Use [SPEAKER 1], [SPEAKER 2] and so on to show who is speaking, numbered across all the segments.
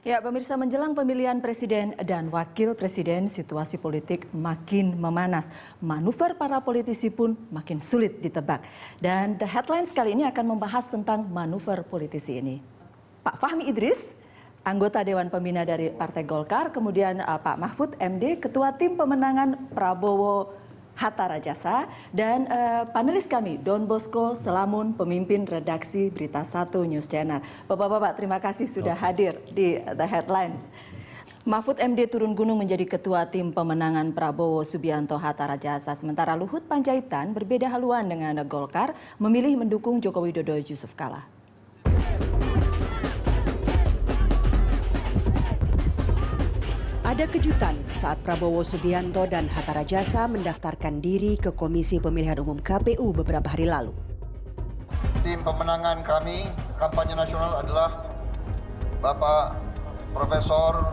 [SPEAKER 1] Ya, pemirsa, menjelang pemilihan presiden dan wakil presiden, situasi politik makin memanas. Manuver para politisi pun makin sulit ditebak. Dan The Headlines kali ini akan membahas tentang manuver politisi ini. Pak Fahmi Idris, anggota Dewan Pembina dari Partai Golkar, kemudian Pak Mahfud MD, Ketua Tim Pemenangan Prabowo Hatta Rajasa, dan panelis kami Don Bosco Selamun, pemimpin redaksi Berita 1 News Channel. Bapak-bapak, terima kasih sudah hadir di The Headlines. Mahfud MD turun gunung menjadi Ketua Tim Pemenangan Prabowo Subianto Hatta Rajasa, sementara Luhut Panjaitan berbeda haluan dengan Golkar, memilih mendukung Joko Widodo Yusuf Kala.
[SPEAKER 2] Ada kejutan saat Prabowo Subianto dan Hatta Rajasa mendaftarkan diri ke Komisi Pemilihan Umum KPU beberapa hari lalu.
[SPEAKER 3] Tim pemenangan kami, kampanye nasional adalah Bapak Profesor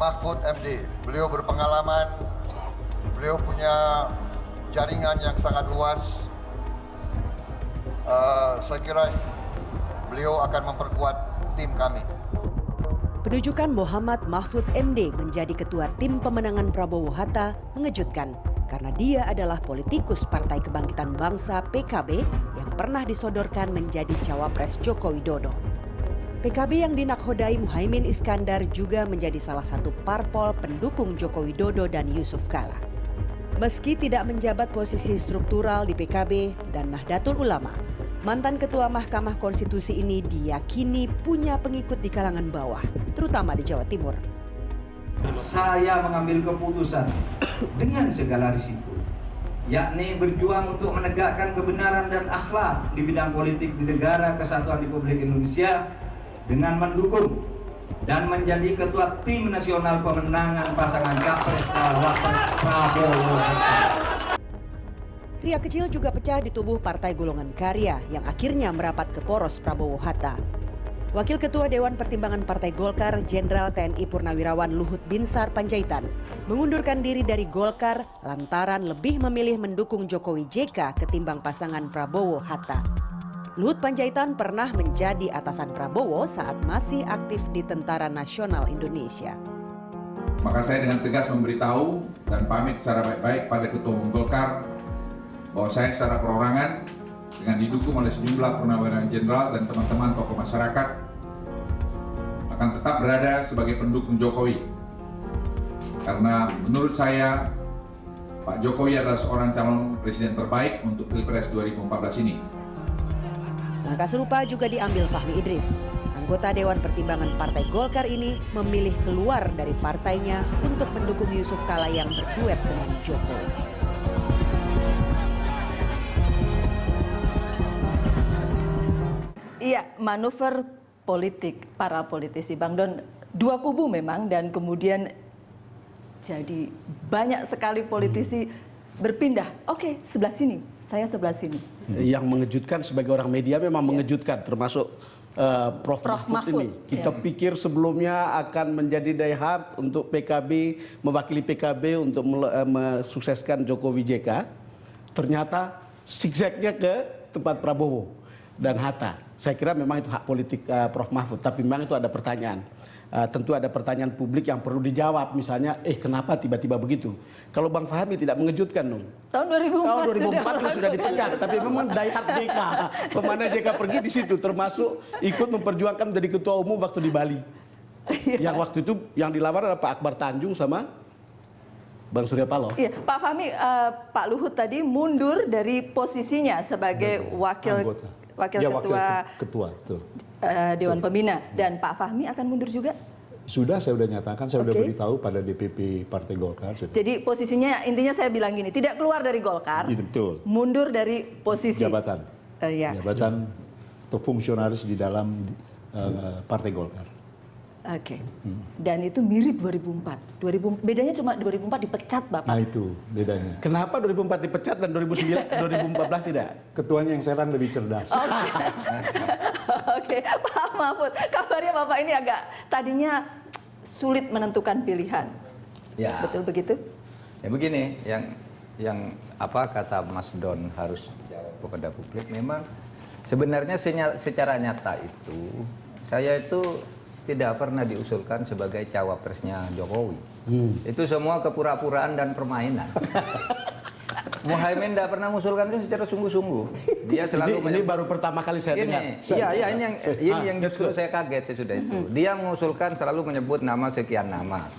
[SPEAKER 3] Mahfud MD. Beliau berpengalaman, beliau punya jaringan yang sangat luas. Saya kira beliau akan memperkuat tim kami.
[SPEAKER 2] Penunjukan Muhammad Mahfud MD menjadi Ketua Tim Pemenangan Prabowo Hatta mengejutkan karena dia adalah politikus Partai Kebangkitan Bangsa PKB yang pernah disodorkan menjadi cawapres Joko Widodo. PKB yang dinakhodai Muhaimin Iskandar juga menjadi salah satu parpol pendukung Joko Widodo dan Yusuf Kala. Meski tidak menjabat posisi struktural di PKB dan Nahdlatul Ulama, mantan Ketua Mahkamah Konstitusi ini diyakini punya pengikut di kalangan bawah, terutama di Jawa Timur.
[SPEAKER 4] Saya mengambil keputusan dengan segala risiko, yakni berjuang untuk menegakkan kebenaran dan akhlak di bidang politik di negara kesatuan Republik Indonesia dengan mendukung dan menjadi Ketua Tim Nasional Pemenangan Pasangan Capres-Cawapres Prabowo Hatta.
[SPEAKER 2] Riak kecil juga pecah di tubuh Partai Golongan Karya yang akhirnya merapat ke poros Prabowo Hatta. Wakil Ketua Dewan Pertimbangan Partai Golkar, Jenderal TNI Purnawirawan Luhut Binsar Panjaitan, mengundurkan diri dari Golkar lantaran lebih memilih mendukung Jokowi JK ketimbang pasangan Prabowo Hatta. Luhut Panjaitan pernah menjadi atasan Prabowo saat masih aktif di Tentara Nasional Indonesia.
[SPEAKER 5] Maka saya dengan tegas memberitahu dan pamit secara baik-baik pada Ketua Umum Golkar bahwa saya secara perorangan dengan didukung oleh sejumlah purnawirawan jenderal dan teman-teman tokoh masyarakat akan tetap berada sebagai pendukung Jokowi. Karena menurut saya Pak Jokowi adalah seorang calon presiden terbaik untuk Pilpres 2014 ini.
[SPEAKER 2] Langkah serupa juga diambil Fahmi Idris. Anggota Dewan Pertimbangan Partai Golkar ini memilih keluar dari partainya untuk mendukung Yusuf Kala yang berduet dengan Jokowi.
[SPEAKER 1] Iya, manuver politik para politisi, Bang Don, dua kubu memang, dan kemudian jadi banyak sekali politisi berpindah. Oke, sebelah sini, saya sebelah sini.
[SPEAKER 6] Yang mengejutkan sebagai orang media memang mengejutkan, termasuk Prof. Mahfud ini. Kita pikir sebelumnya akan menjadi die hard untuk PKB, mewakili PKB untuk mensukseskan Jokowi JK. Ternyata zigzagnya ke tempat Prabowo dan Hatta. Saya kira memang itu hak politik Prof. Mahfud, tapi memang itu ada pertanyaan. Tentu ada pertanyaan publik yang perlu dijawab, misalnya, kenapa tiba-tiba begitu? Kalau Bang Fahmi tidak mengejutkan dong.
[SPEAKER 1] Tahun 2004
[SPEAKER 6] sudah dipecat, tapi memang diehard JK. Kemana JK pergi di situ, termasuk ikut memperjuangkan menjadi ketua umum waktu di Bali. Yang waktu itu yang dilamar adalah Pak Akbar Tanjung sama Bang Surya Paloh.
[SPEAKER 1] Iya, Pak Fahmi, Pak Luhut tadi mundur dari posisinya sebagai wakil ketua Dewan Pembina, dan Pak Fahmi akan mundur juga?
[SPEAKER 7] Sudah, saya sudah nyatakan, saya sudah beritahu pada DPP Partai Golkar.
[SPEAKER 1] Jadi posisinya, intinya saya bilang gini, tidak keluar dari Golkar,
[SPEAKER 7] betul,
[SPEAKER 1] mundur dari posisi
[SPEAKER 7] jabatan, jabatan atau fungsionaris di dalam Partai Golkar.
[SPEAKER 1] Oke. Dan itu mirip 2004. Bedanya cuma 2004 dipecat, Bapak.
[SPEAKER 7] Nah, itu bedanya.
[SPEAKER 6] Kenapa 2004 dipecat dan 2014 tidak?
[SPEAKER 7] Ketuanya yang sekarang lebih cerdas.
[SPEAKER 1] Oke, Pak Mahfud, kabarnya Bapak ini agak tadinya sulit menentukan pilihan.
[SPEAKER 4] Ya.
[SPEAKER 1] Betul begitu?
[SPEAKER 4] Ya begini, yang apa kata Mas Don harus dijawab kepada publik, memang sebenarnya secara nyata itu saya itu tidak pernah diusulkan sebagai cawapresnya Jokowi. Itu semua kepura-puraan dan permainan. Muhaimin tidak pernah mengusulkan itu secara sungguh-sungguh. Dia selalu
[SPEAKER 6] ini baru pertama kali saya dengar.
[SPEAKER 4] Iya, ini yang justru saya kaget sesudah itu. Dia mengusulkan selalu menyebut nama sekian nama.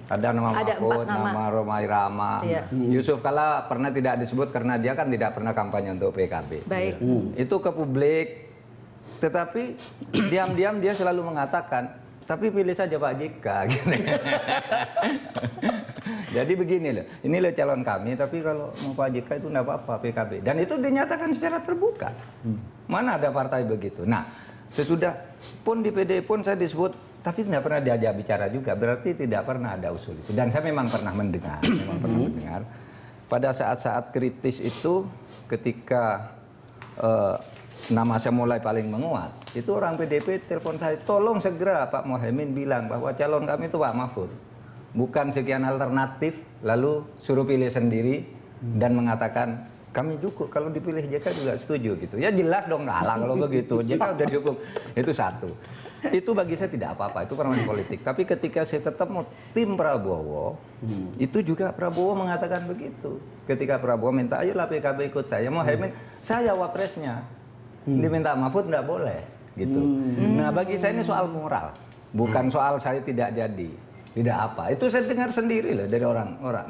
[SPEAKER 4] Ada nama Mahfud, nama Romai Rama, Yusuf Kala pernah tidak disebut karena dia kan tidak pernah kampanye untuk PKB.
[SPEAKER 1] Baik.
[SPEAKER 4] Itu ke publik. Tetapi diam-diam dia selalu mengatakan, tapi pilih saja Pak JK. Gitu. Jadi begini loh, ini loh calon kami, tapi kalau mau Pak JK itu enggak apa-apa PKB. Dan itu dinyatakan secara terbuka. Mana ada partai begitu. Nah, sesudah pun di PD pun saya disebut, tapi tidak pernah diajak bicara juga. Berarti tidak pernah ada usul itu. Dan saya memang pernah mendengar, pada saat-saat kritis itu, ketika nama saya mulai paling menguat, itu orang PDP telepon saya, tolong segera Pak Muhaimin bilang bahwa calon kami itu Pak Mahfud. Bukan sekian alternatif, lalu suruh pilih sendiri dan mengatakan kami cukup, kalau dipilih JK juga setuju gitu. Ya jelas dong kalah kalau begitu. JK udah dihukum. Itu satu. Itu bagi saya tidak apa-apa, itu permainan politik. Tapi ketika saya ketemu tim Prabowo, itu juga Prabowo mengatakan begitu. Ketika Prabowo minta, ayolah PKB ikut saya, Muhaimin, saya wapresnya. Diminta Mahfud nggak boleh gitu. Nah bagi saya ini soal moral, bukan soal saya tidak jadi, tidak apa. Itu saya dengar sendiri loh dari orang-orang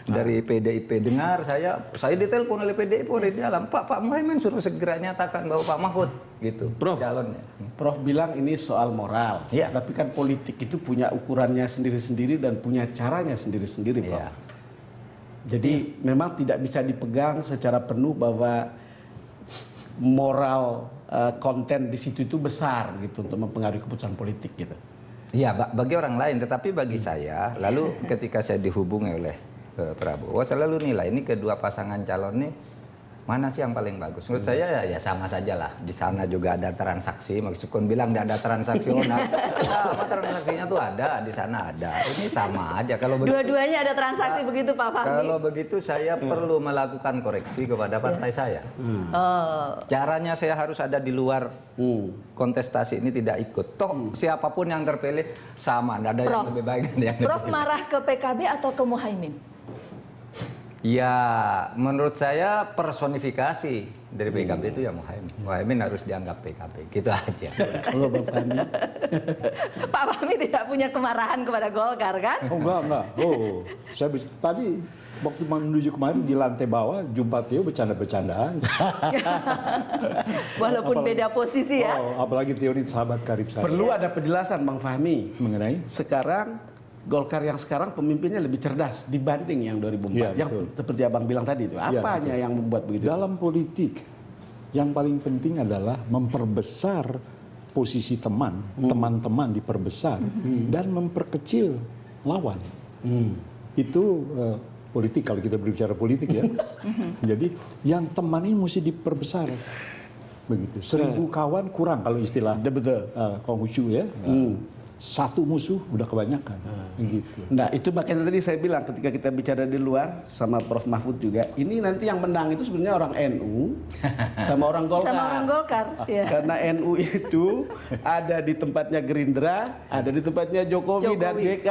[SPEAKER 4] dari PDIP. Dengar saya ditelepon oleh PDIP dari dalam, Pak Muhaimin suruh segera nyatakan bahwa Pak Mahfud gitu calonnya.
[SPEAKER 6] Prof bilang ini soal moral, tapi kan politik itu punya ukurannya sendiri-sendiri dan punya caranya sendiri-sendiri, Prof. Jadi memang tidak bisa dipegang secara penuh bahwa moral konten di situ itu besar gitu untuk mempengaruhi keputusan politik gitu.
[SPEAKER 4] Iya, bagi orang lain, tetapi bagi saya, lalu ketika saya dihubungi oleh Prabowo, saya selalu nilai ini kedua pasangan calon ini mana sih yang paling bagus? Menurut saya ya sama saja lah. Di sana juga ada transaksi, meskipun bilang tidak ada transaksional, sama transaksinya tuh ada, di sana ada. Ini sama aja. Kalau
[SPEAKER 1] dua-duanya ada transaksi begitu Pak Fahmi.
[SPEAKER 4] Kalau begitu saya perlu melakukan koreksi kepada partai saya. Caranya saya harus ada di luar kontestasi ini, tidak ikut. Toh siapapun yang terpilih sama, tidak ada yang lebih baik dan yang lebih
[SPEAKER 1] Prof marah ke PKB atau ke Muhaimin?
[SPEAKER 4] Ya, menurut saya personifikasi dari PKB itu ya Muhaimin. Muhaimin harus dianggap PKB, gitu aja.
[SPEAKER 6] Kalau Bang Fahmi?
[SPEAKER 1] Pak Fahmi tidak punya kemarahan kepada Golkar kan?
[SPEAKER 7] Oh enggak. Oh, saya tadi waktu menuju kemarin di lantai bawah jumpa Theo bercanda-bercandaan.
[SPEAKER 1] Walaupun beda posisi ya.
[SPEAKER 7] Oh, apalagi Theo ini sahabat karib saya.
[SPEAKER 6] Perlu ada penjelasan Bang Fahmi
[SPEAKER 7] Mengenai?
[SPEAKER 6] sekarang Golkar yang sekarang pemimpinnya lebih cerdas dibanding yang 2004 yang seperti Abang bilang tadi itu. Apanya yang membuat begitu?
[SPEAKER 7] Dalam politik yang paling penting adalah memperbesar posisi teman-teman diperbesar dan memperkecil lawan. Itu politik kalau kita berbicara politik ya. Jadi yang teman ini mesti diperbesar. Begitu. 1000 kawan kurang kalau istilah Konghucu ya. Satu musuh udah kebanyakan, gitu.
[SPEAKER 6] Nah itu makanya tadi saya bilang ketika kita bicara di luar sama Prof Mahfud juga, ini nanti yang menang itu sebenarnya orang NU sama orang Golkar.
[SPEAKER 1] Sama orang Golkar.
[SPEAKER 6] Karena NU itu ada di tempatnya Gerindra, ada di tempatnya Jokowi. Dan JK.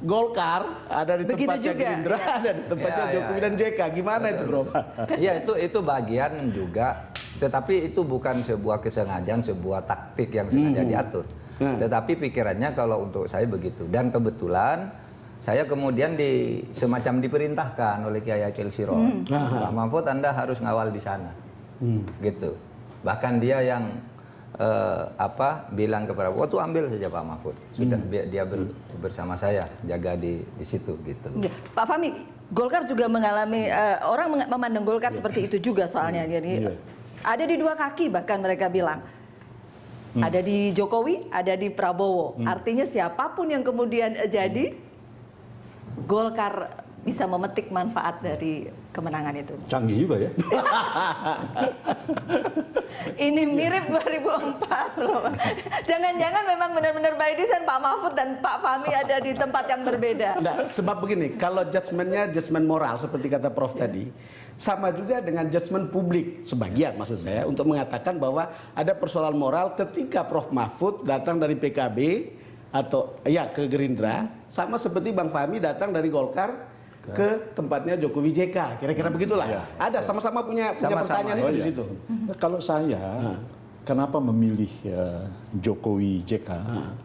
[SPEAKER 6] Golkar ada di tempatnya Gerindra, ada di tempatnya Jokowi dan JK. Gimana itu, Bro?
[SPEAKER 4] Iya itu bagian juga, tetapi itu bukan sebuah kesengajaan, sebuah taktik yang sengaja diatur. Tetapi pikirannya kalau untuk saya begitu. Dan kebetulan saya kemudian semacam diperintahkan oleh Kiai Akil Siroj. Pak Mahfud Anda harus ngawal di sana. Gitu. Bahkan dia yang bilang kepada Prabowo, tuh ambil saja Pak Mahfud. Sudah dia bersama saya jaga di situ gitu.
[SPEAKER 1] Pak Fahmi, Golkar juga mengalami orang memandang Golkar seperti itu juga soalnya. Jadi ada di dua kaki bahkan mereka bilang. Ada di Jokowi, ada di Prabowo. Artinya siapapun yang kemudian jadi, Golkar bisa memetik manfaat dari kemenangan itu?
[SPEAKER 7] Canggih juga ya.
[SPEAKER 1] Ini mirip 2004 loh. Jangan-jangan memang benar-benar by design Pak Mahfud dan Pak Fahmi ada di tempat yang berbeda.
[SPEAKER 6] Nah, sebab begini, kalau judgementnya judgement moral seperti kata Prof tadi, sama juga dengan judgement publik sebagian maksud saya untuk mengatakan bahwa ada persoalan moral ketika Prof Mahfud datang dari PKB atau ya ke Gerindra, sama seperti Bang Fahmi datang dari Golkar ke tempatnya Jokowi JK, kira-kira begitulah.
[SPEAKER 7] Ya.
[SPEAKER 6] Ada sama-sama punya pertanyaan itu di situ.
[SPEAKER 7] Kalau saya kenapa memilih Jokowi JK?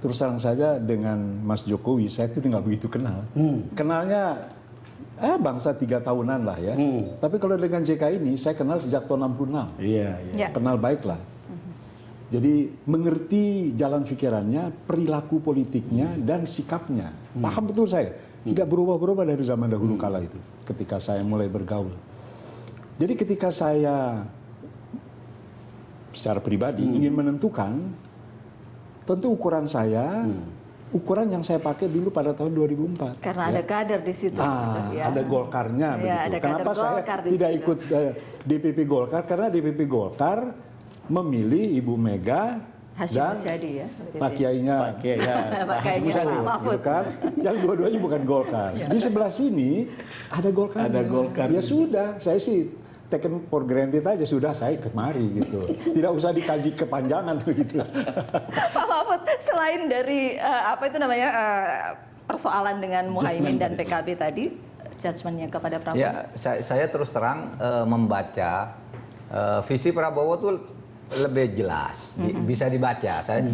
[SPEAKER 7] Terus terang saja dengan Mas Jokowi saya itu nggak begitu kenal. Kenalnya bangsa 3 tahunan lah ya. Tapi kalau dengan JK ini saya kenal sejak tahun 66.
[SPEAKER 6] Iya.
[SPEAKER 1] Ya.
[SPEAKER 7] Kenal baik lah. Jadi mengerti jalan pikirannya, perilaku politiknya dan sikapnya. Paham betul saya. Tidak berubah-berubah dari zaman dahulu kala itu. Ketika saya mulai bergaul. Jadi ketika saya secara pribadi ingin menentukan, tentu ukuran saya, ukuran yang saya pakai dulu pada tahun 2004.
[SPEAKER 1] Karena ada kader di situ. Ya.
[SPEAKER 7] Ada Golkarnya
[SPEAKER 1] Ya,
[SPEAKER 7] begitu.
[SPEAKER 1] ada
[SPEAKER 7] Kenapa
[SPEAKER 1] kader
[SPEAKER 7] saya
[SPEAKER 1] Golkar di
[SPEAKER 7] tidak
[SPEAKER 1] situ.
[SPEAKER 7] ikut DPP Golkar? Karena DPP Golkar memilih Ibu Mega
[SPEAKER 1] Hashim
[SPEAKER 7] dan
[SPEAKER 1] Muzadi ya.
[SPEAKER 7] Pak Kiainya.
[SPEAKER 6] Pak Kiai, ya.
[SPEAKER 1] Pak Kiainya Pak Mahfud.
[SPEAKER 7] Gitu kan? Yang dua-duanya bukan Golkar. Di sebelah sini ada Golkar.
[SPEAKER 6] Ada Golkar.
[SPEAKER 7] Ya sudah, saya sih taken for granted aja sudah saya kemari gitu. Tidak usah dikaji kepanjangan begitu.
[SPEAKER 1] Pak Mahfud, selain dari persoalan dengan Muhaimin dan PKB tadi, judgementnya kepada Prabowo.
[SPEAKER 4] Ya, saya terus terang membaca visi Prabowo tuh lebih jelas, bisa dibaca. Saya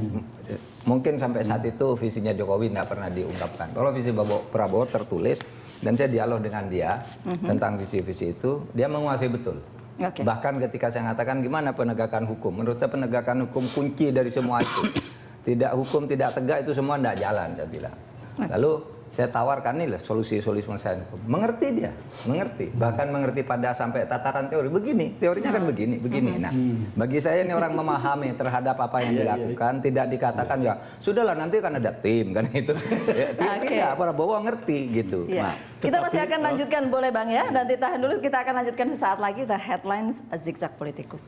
[SPEAKER 4] mungkin sampai saat itu visinya Jokowi tidak pernah diungkapkan. Kalau visi Prabowo tertulis dan saya dialog dengan dia tentang visi-visi itu, dia menguasai betul.
[SPEAKER 1] Oke.
[SPEAKER 4] Bahkan ketika saya mengatakan gimana penegakan hukum, menurut saya penegakan hukum kunci dari semua itu. Tidak hukum tidak tegak itu semua tidak jalan, saya bilang. Lalu saya tawarkan nih lah solusi-solusi penyelesaian hukum. Mengerti dia, mengerti. Bahkan mengerti pada sampai tataran teori. Begini, teorinya kan begini. Nah, bagi saya ini orang memahami terhadap apa yang dilakukan, tidak dikatakan ya sudahlah nanti kan ada tim kan itu. Ya, tidak, Prabowo ngerti gitu.
[SPEAKER 1] Ya.
[SPEAKER 4] Nah,
[SPEAKER 1] Kita masih akan lanjutkan, boleh Bang ya? Nanti tahan dulu, kita akan lanjutkan sesaat lagi The Headlines Zigzag Politikus.